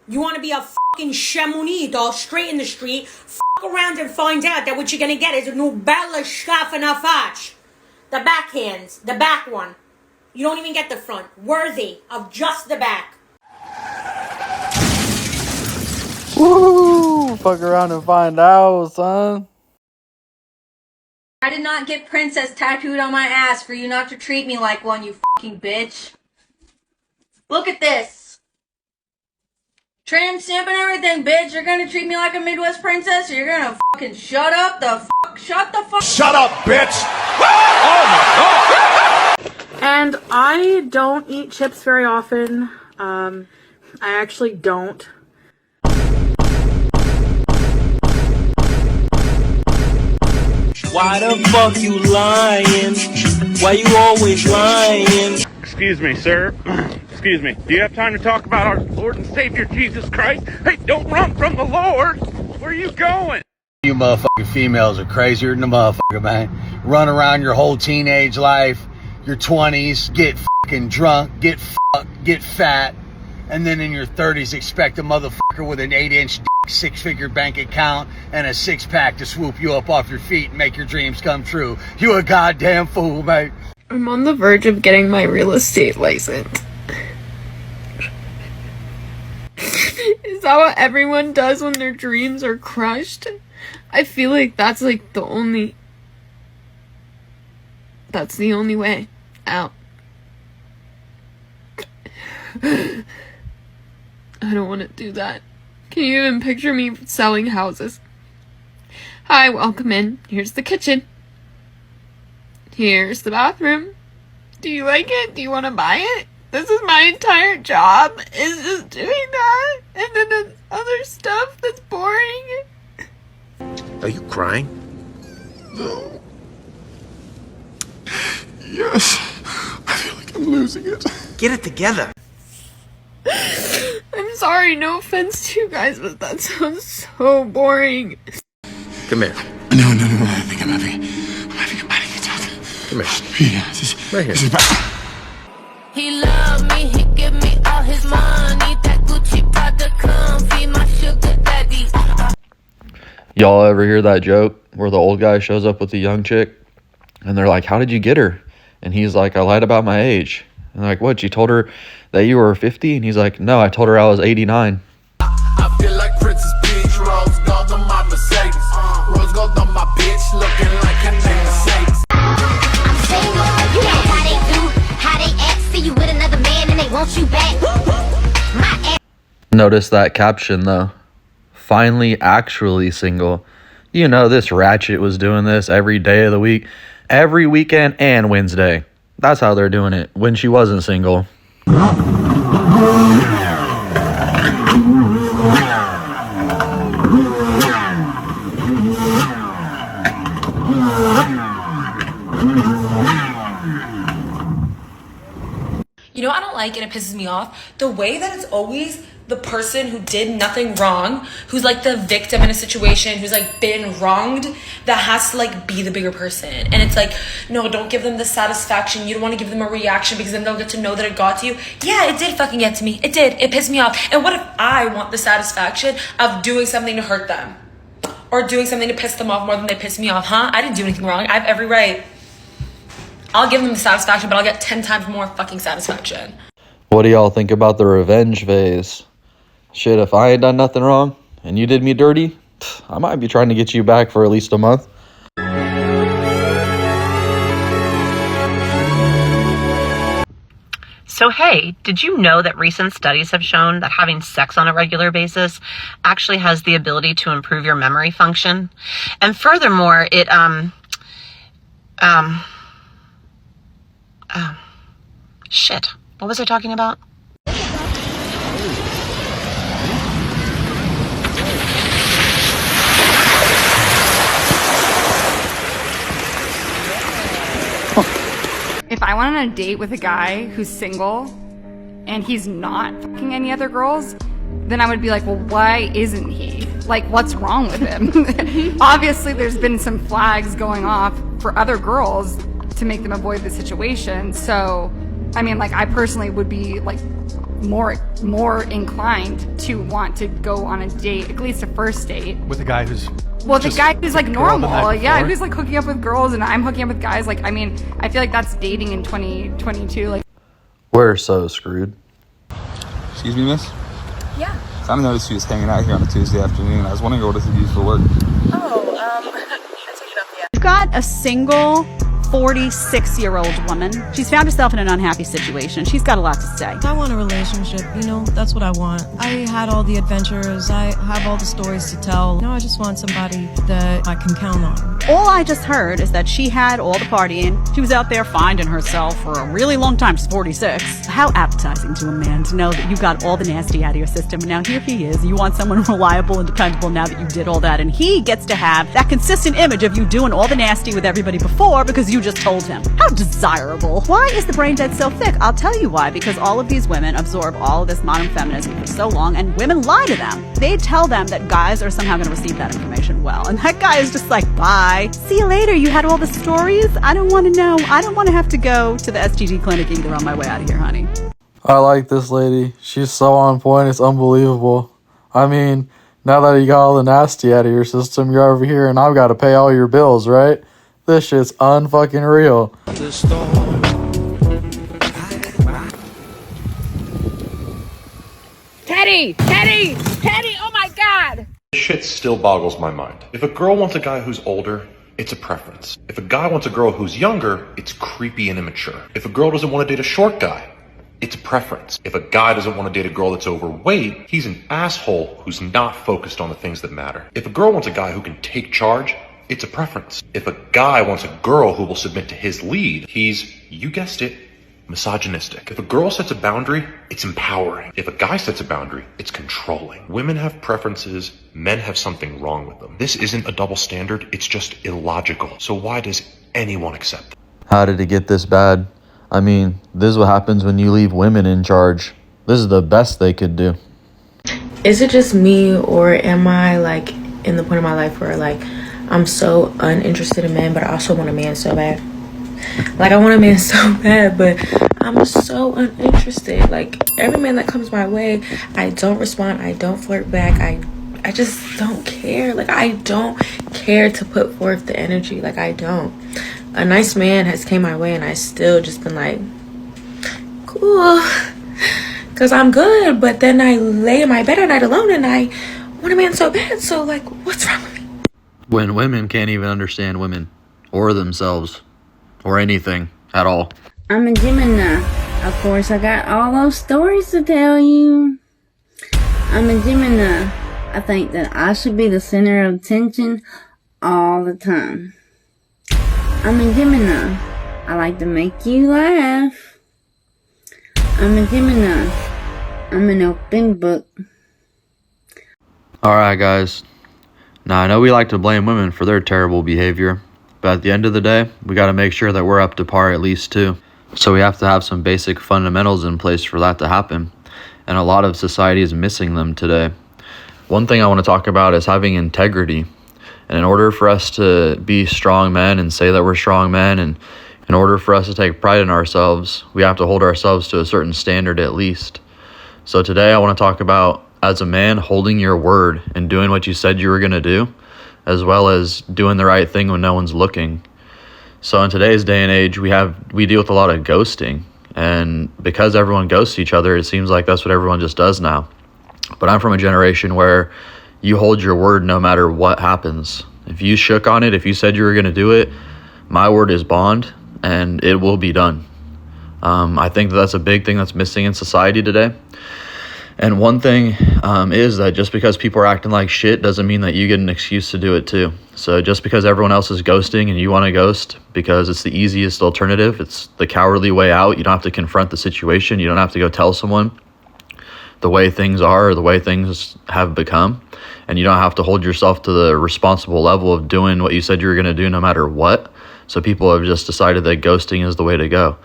You want to be a fucking Chamonix all straight in the street, fuck around and find out that what you're gonna get is a new Bella Schaffenafach. The backhand, the back one. You don't even get the front. Worthy of just the back. Woo! Fuck around and find out, son. I did not get princess tattooed on my ass for you not to treat me like one, you fucking bitch. Look at this. Tramp stamp and everything, bitch. You're gonna treat me like a Midwest princess, or you're gonna fucking shut up the fuck. Shut the fuck. Shut up, bitch! Oh my god! And I don't eat chips very often. I actually don't. Why the fuck you lying? Why you always lying? Excuse me, sir. Excuse me. Do you have time to talk about our Lord and Savior Jesus Christ? Hey, don't run from the Lord! Where are you going? You motherfucking females are crazier than a motherfucker, man. Run around your whole teenage life, your 20s, get fucking drunk, get fucked, get fat, and then in your 30s expect a motherfucker with an 8-inch dick, 6-figure bank account, and a 6-pack to swoop you up off your feet and make your dreams come true. You a goddamn fool, mate. I'm on the verge of getting my real estate license. Is that what everyone does when their dreams are crushed? I feel like that's like the only way out. I don't want to do that. Can you even picture me selling houses? Hi, welcome in. Here's the kitchen. Here's the bathroom. Do you like it? Do you want to buy it? This is my entire job, is just doing that. And then the other stuff that's boring. Are you crying? No. Yes. I feel like I'm losing it. Get it together. I'm sorry, no offense to you guys, but that sounds so boring. Come here. No. I think I'm having a attack. Come here. Yeah, this is, right here. This is bad. He love me, he give me all his money. That Gucci Prada come feed my sugar daddy. Y'all ever hear that joke where the old guy shows up with the young chick and they're like, how did you get her? And he's like, I lied about my age. And they're like, what, you told her that you were 50? And he's like, no, I told her I was 89. I feel like Princess Peach, rose gold on my Mercedes. Rose gold on my bitch, looking like a name Mercedes. I'm single, you know how they do, how they act, see you with another man and they want you back. My Notice that caption though. Finally actually single. You know this ratchet was doing this every day of the week, every weekend and Wednesday. That's how they're doing it when she wasn't single. You know, I don't like, and it pisses me off, the way that it's always the person who did nothing wrong, who's like the victim in a situation, who's like been wronged, that has to like be the bigger person. And it's like, no, don't give them the satisfaction. You don't want to give them a reaction because then they'll get to know that it got to you. Yeah, it did fucking get to me. It did. It pissed me off. And what if I want the satisfaction of doing something to hurt them? Or doing something to piss them off more than they piss me off, huh? I didn't do anything wrong. I have every right. I'll give them the satisfaction, but I'll get 10 times more fucking satisfaction. What do y'all think about the revenge phase? Shit, if I ain't done nothing wrong and you did me dirty, I might be trying to get you back for at least a month. So hey, did you know that recent studies have shown that having sex on a regular basis actually has the ability to improve your memory function? And furthermore, it shit. What was I talking about? If I went on a date with a guy who's single and he's not fucking any other girls, then I would be like, well, why isn't he? Like, what's wrong with him? Obviously, there's been some flags going off for other girls to make them avoid the situation. So, I mean, like, I personally would be, like, more inclined to want to go on a date, at least a first date. With a guy who's The guy who's like normal, yeah, before. who's like hooking up with girls, and I'm hooking up with guys. Like, I mean, I feel like that's dating in 2022. Like, We're so screwed. Excuse me, miss? yeah. I noticed you just hanging out here on a Tuesday afternoon. I was wondering what this is used for work. We've got a single 46-year-old woman. She's found herself in an unhappy situation. She's got a lot to say. I want a relationship, that's what I want. I had all the adventures, I have all the stories to tell. I just want somebody that I can count on. All I just heard is that she had all the partying. She was out there finding herself for a really long time. She's 46. How appetizing to a man to know that you got all the nasty out of your system, and now here he is. You want someone reliable and dependable now that you did all that, and he gets to have that consistent image of you doing all the nasty with everybody before because you just told him. How desirable. Why is the brain dead so thick? I'll tell you why. Because all of these women absorb all of this modern feminism for so long, and women lie to them. They tell them that guys are somehow going to receive that information well, and that guy is just like, bye. See you later. You had all the stories? I don't want to know. I don't want to have to go to the STD clinic either on my way out of here, honey. I like this lady. She's so on point. It's unbelievable. I mean, now that you got all the nasty out of your system, you're over here and I've got to pay all your bills, right? This shit's unfucking real. Teddy, oh my God. Shit still boggles my mind. If a girl wants a guy who's older, it's a preference. If a guy wants a girl who's younger, it's creepy and immature. If a girl doesn't want to date a short guy, it's a preference. If a guy doesn't want to date a girl that's overweight, he's an asshole who's not focused on the things that matter. If a girl wants a guy who can take charge, it's a preference. If a guy wants a girl who will submit to his lead, he's, you guessed it, misogynistic. If a girl sets a boundary, it's empowering. If a guy sets a boundary, it's controlling. Women have preferences, men have something wrong with them. This isn't a double standard, it's just illogical. So why does anyone accept it? How did it get this bad? I mean, this is what happens when you leave women in charge. This is the best they could do. Is it just me, or am I like in the point of my life where like I'm so uninterested in men, but I also want a man so bad? Like, I want a man so bad, but I'm so uninterested. Like, every man that comes my way, I don't respond, I don't flirt back, I just don't care. Like, I don't care to put forth the energy. Like, I don't. A nice man has came my way and I still just been like, cool, because I'm good, but then I lay in my bed at night alone and I want a man so bad. So, like, what's wrong with me? When women can't even understand women or themselves or anything at all. I'm a Gemini. Of course, I got all those stories to tell you. I'm a Gemini. I think that I should be the center of attention all the time. I'm a Gemini. I like to make you laugh. I'm a Gemini. I'm an open book. Alright guys, now I know we like to blame women for their terrible behavior, but at the end of the day, we got to make sure that we're up to par at least too. So we have to have some basic fundamentals in place for that to happen, and a lot of society is missing them today. One thing I want to talk about is having integrity, and in order for us to be strong men and say that we're strong men, and in order for us to take pride in ourselves, we have to hold ourselves to a certain standard at least. So today I want to talk about, as a man, holding your word and doing what you said you were going to do, as well as doing the right thing when no one's looking. So in today's day and age, we deal with a lot of ghosting, and because everyone ghosts each other, it seems like that's what everyone just does now. But I'm from a generation where you hold your word no matter what happens. If you shook on it, if you said you were going to do it, my word is bond, and it will be done. I think that's a big thing that's missing in society today. And one thing is that just because people are acting like shit doesn't mean that you get an excuse to do it too. So just because everyone else is ghosting and you want to ghost because it's the easiest alternative, it's the cowardly way out, you don't have to confront the situation, you don't have to go tell someone the way things are or the way things have become, and you don't have to hold yourself to the responsible level of doing what you said you were going to do no matter what. So people have just decided that ghosting is the way to go.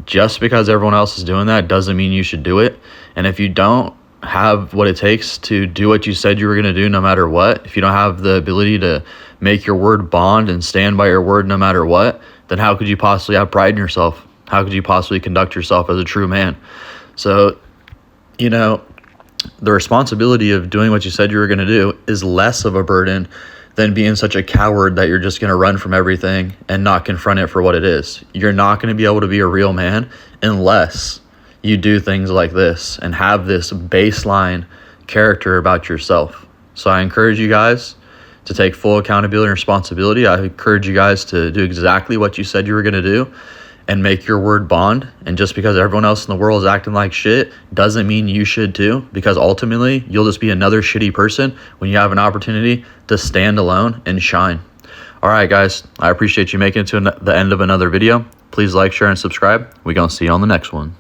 Just because everyone else is doing that doesn't mean you should do it. And if you don't have what it takes to do what you said you were going to do no matter what, if you don't have the ability to make your word bond and stand by your word no matter what, then how could you possibly have pride in yourself? How could you possibly conduct yourself as a true man? So you know, the responsibility of doing what you said you were going to do is less of a burden than being such a coward that you're just going to run from everything and not confront it for what it is. You're not going to be able to be a real man unless you do things like this and have this baseline character about yourself. So I encourage you guys to take full accountability and responsibility. I encourage you guys to do exactly what you said you were going to do and make your word bond. And just because everyone else in the world is acting like shit doesn't mean you should too, because ultimately you'll just be another shitty person when you have an opportunity to stand alone and shine. All right, guys, I appreciate you making it to the end of another video. Please like, share, and subscribe. We're going to see you on the next one.